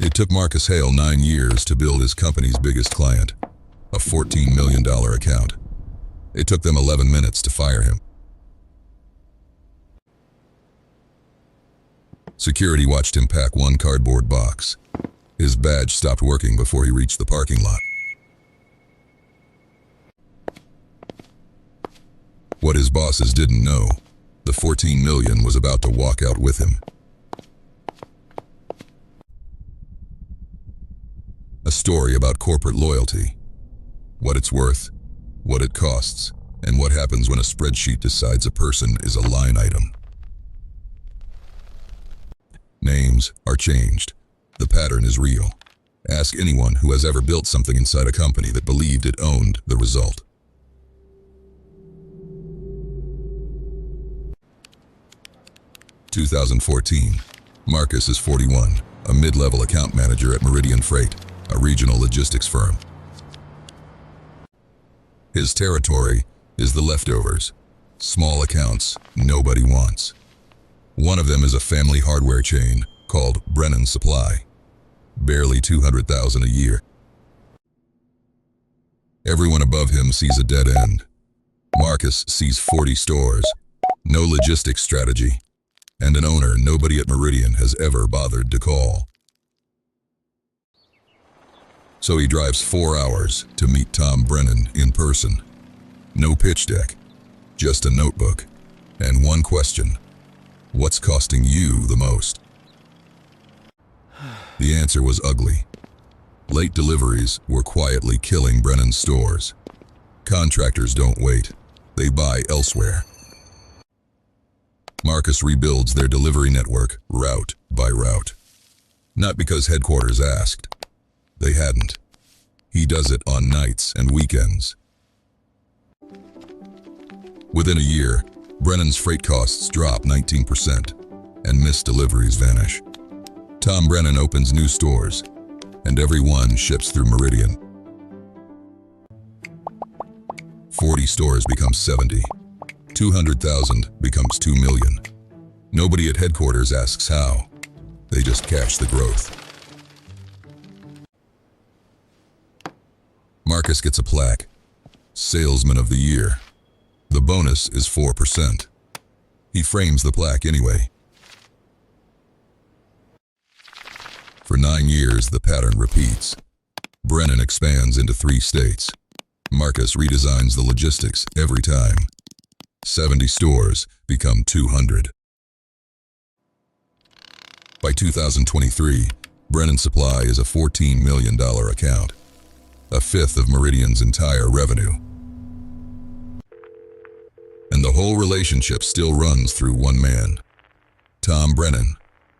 It took Marcus Hale 9 years to build his company's biggest client, a $14 million account. It took them 11 minutes to fire him. Security watched him pack one cardboard box. His badge stopped working before he reached the parking lot. What his bosses didn't know, the $14 million was about to walk out with him. A story about corporate loyalty, what it's worth, what it costs, and what happens when a spreadsheet decides a person is a line item. Names are changed. The pattern is real. Ask anyone who has ever built something inside a company that believed it owned the result. (2014). Marcus is 41, a mid-level account manager at Meridian Freight, a regional logistics firm. His territory is the leftovers, small accounts nobody wants. One of them is a family hardware chain called Brennan Supply, barely $200,000 a year. Everyone above him sees a dead end. Marcus sees 40 stores, no logistics strategy, and an owner nobody at Meridian has ever bothered to call. So he drives 4 hours to meet Tom Brennan in person. No pitch deck, just a notebook, and one question: what's costing you the most? The answer was ugly. Late deliveries were quietly killing Brennan's stores. Contractors don't wait, they buy elsewhere. Marcus rebuilds their delivery network route by route. Not because headquarters asked. They hadn't. He does it on nights and weekends. Within a year, Brennan's freight costs drop 19%, and missed deliveries vanish. Tom Brennan opens new stores, and every one ships through Meridian. 40 stores become 70. 200,000 becomes 2 million. Nobody at headquarters asks how. They just cash the growth. Marcus gets a plaque, Salesman of the Year. The bonus is 4%. He frames the plaque anyway. For 9 years, the pattern repeats. Brennan expands into 3 states. Marcus redesigns the logistics every time. 70 stores become 200. By 2023, Brennan Supply is a $14 million account, a fifth of Meridian's entire revenue. And the whole relationship still runs through one man. Tom Brennan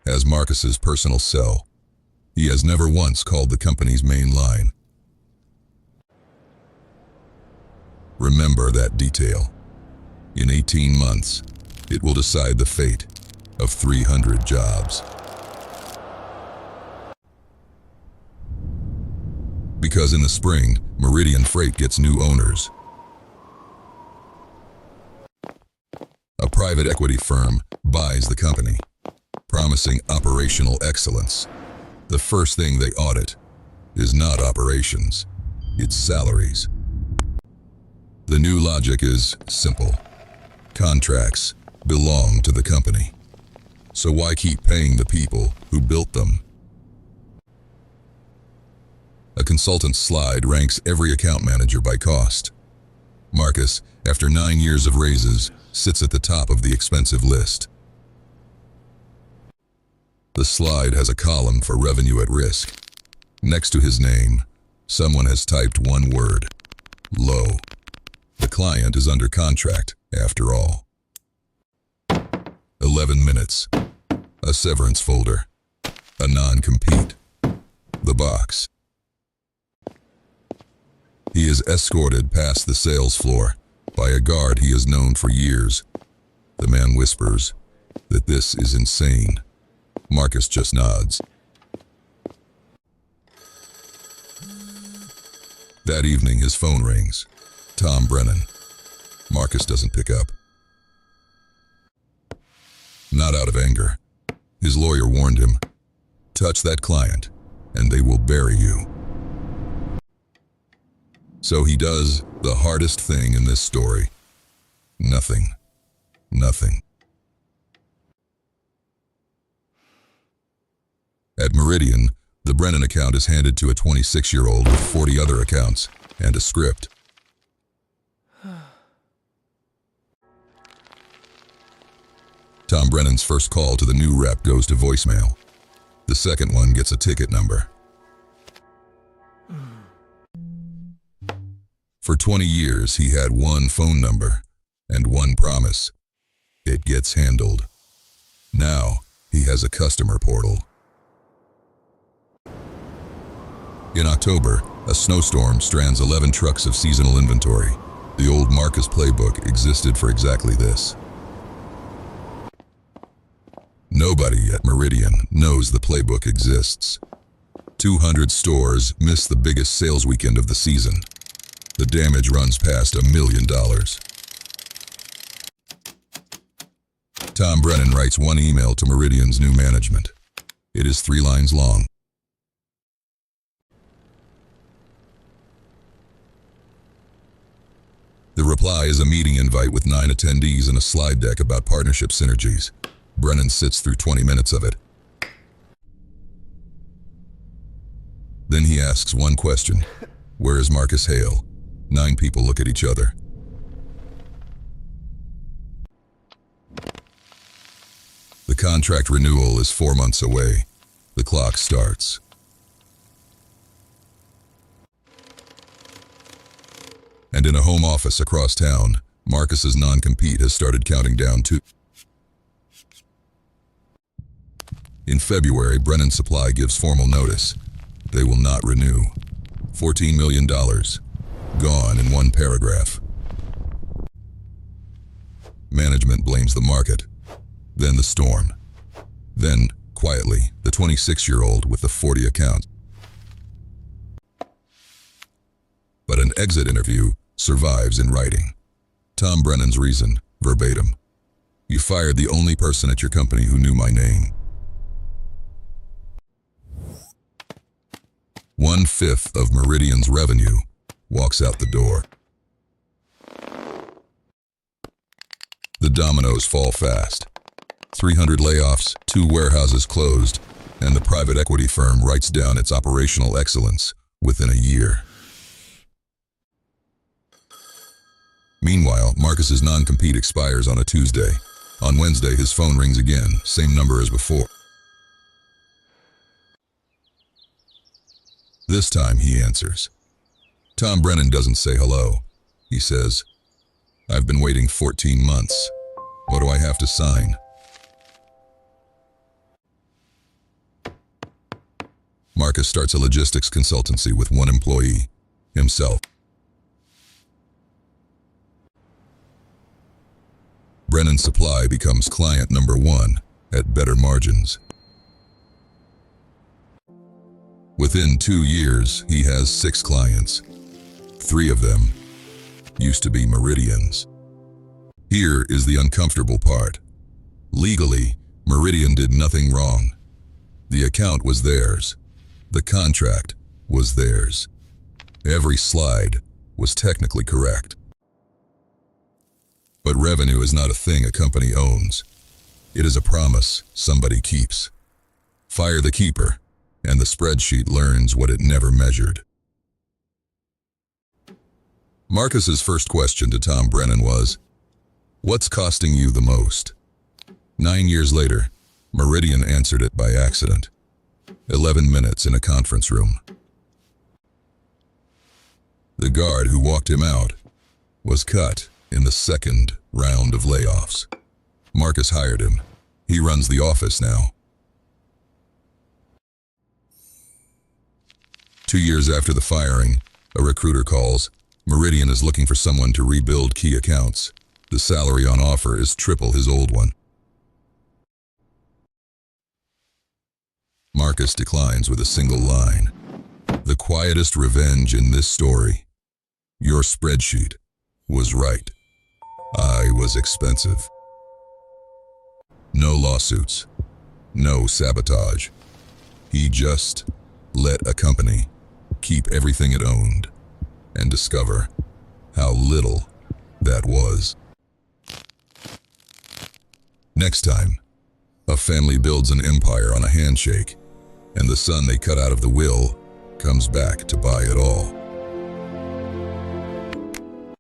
has Marcus's personal cell. He has never once called the company's main line. Remember that detail. In 18 months, it will decide the fate of 300 jobs. Because in the spring, Meridian Freight gets new owners. A private equity firm buys the company, promising operational excellence. The first thing they audit is not operations, it's salaries. The new logic is simple. Contracts belong to the company. So why keep paying the people who built them? A consultant's slide ranks every account manager by cost. Marcus, after 9 years of raises, sits at the top of the expensive list. The slide has a column for revenue at risk. Next to his name, someone has typed one word: low. The client is under contract, after all. 11 minutes. A severance folder. A non-compete. The box. He is escorted past the sales floor by a guard he has known for years. The man whispers that this is insane. Marcus just nods. That evening, his phone rings. Tom Brennan. Marcus doesn't pick up. Not out of anger. His lawyer warned him. Touch that client, and they will bury you. So he does the hardest thing in this story. Nothing. Nothing. At Meridian, the Brennan account is handed to a 26-year-old with 40 other accounts and a script. Tom Brennan's first call to the new rep goes to voicemail. The second one gets a ticket number. For 20 years, he had one phone number and one promise. It gets handled. Now, he has a customer portal. In October, a snowstorm strands 11 trucks of seasonal inventory. The old Marcus playbook existed for exactly this. Nobody at Meridian knows the playbook exists. 200 stores miss the biggest sales weekend of the season. The damage runs past $1 million. Tom Brennan writes one email to Meridian's new management. It is 3 lines long. The reply is a meeting invite with 9 attendees and a slide deck about partnership synergies. Brennan sits through 20 minutes of it. Then he asks one question. Where is Marcus Hale? 9 people look at each other. The contract renewal is 4 months away. The clock starts. And in a home office across town, Marcus's non-compete has started counting down too. In February, Brennan Supply gives formal notice. They will not renew. $14 million. Gone in one paragraph. Management blames the market. Then the storm. Then, quietly, the 26-year-old with the 40 accounts. But an exit interview survives in writing. Tom Brennan's reason, verbatim. You fired the only person at your company who knew my name. 1/5 of Meridian's revenue walks out the door. The dominoes fall fast. 300 layoffs, 2 warehouses closed, and the private equity firm writes down its operational excellence within a year. Meanwhile, Marcus's non-compete expires on a Tuesday. On Wednesday, his phone rings again, same number as before. This time he answers. Tom Brennan doesn't say hello. He says, I've been waiting 14 months. What do I have to sign? Marcus starts a logistics consultancy with 1 employee, himself. Brennan Supply becomes client number 1 at better margins. Within 2 years, he has 6 clients. 3 of them used to be Meridian's. Here is the uncomfortable part. Legally, Meridian did nothing wrong. The account was theirs. The contract was theirs. Every slide was technically correct. But revenue is not a thing a company owns. It is a promise somebody keeps. Fire the keeper, and the spreadsheet learns what it never measured. Marcus's first question to Tom Brennan was, what's costing you the most? 9 years later, Meridian answered it by accident. 11 minutes in a conference room. The guard who walked him out was cut in the second round of layoffs. Marcus hired him. He runs the office now. 2 years after the firing, a recruiter calls. Meridian is looking for someone to rebuild key accounts. The salary on offer is triple his old one. Marcus declines with a single line. The quietest revenge in this story. Your spreadsheet was right. I was expensive. No lawsuits. No sabotage. He just Let a company keep everything it owned and discover how little that was. Next time, a family builds an empire on a handshake, and the son they cut out of the will comes back to buy it all.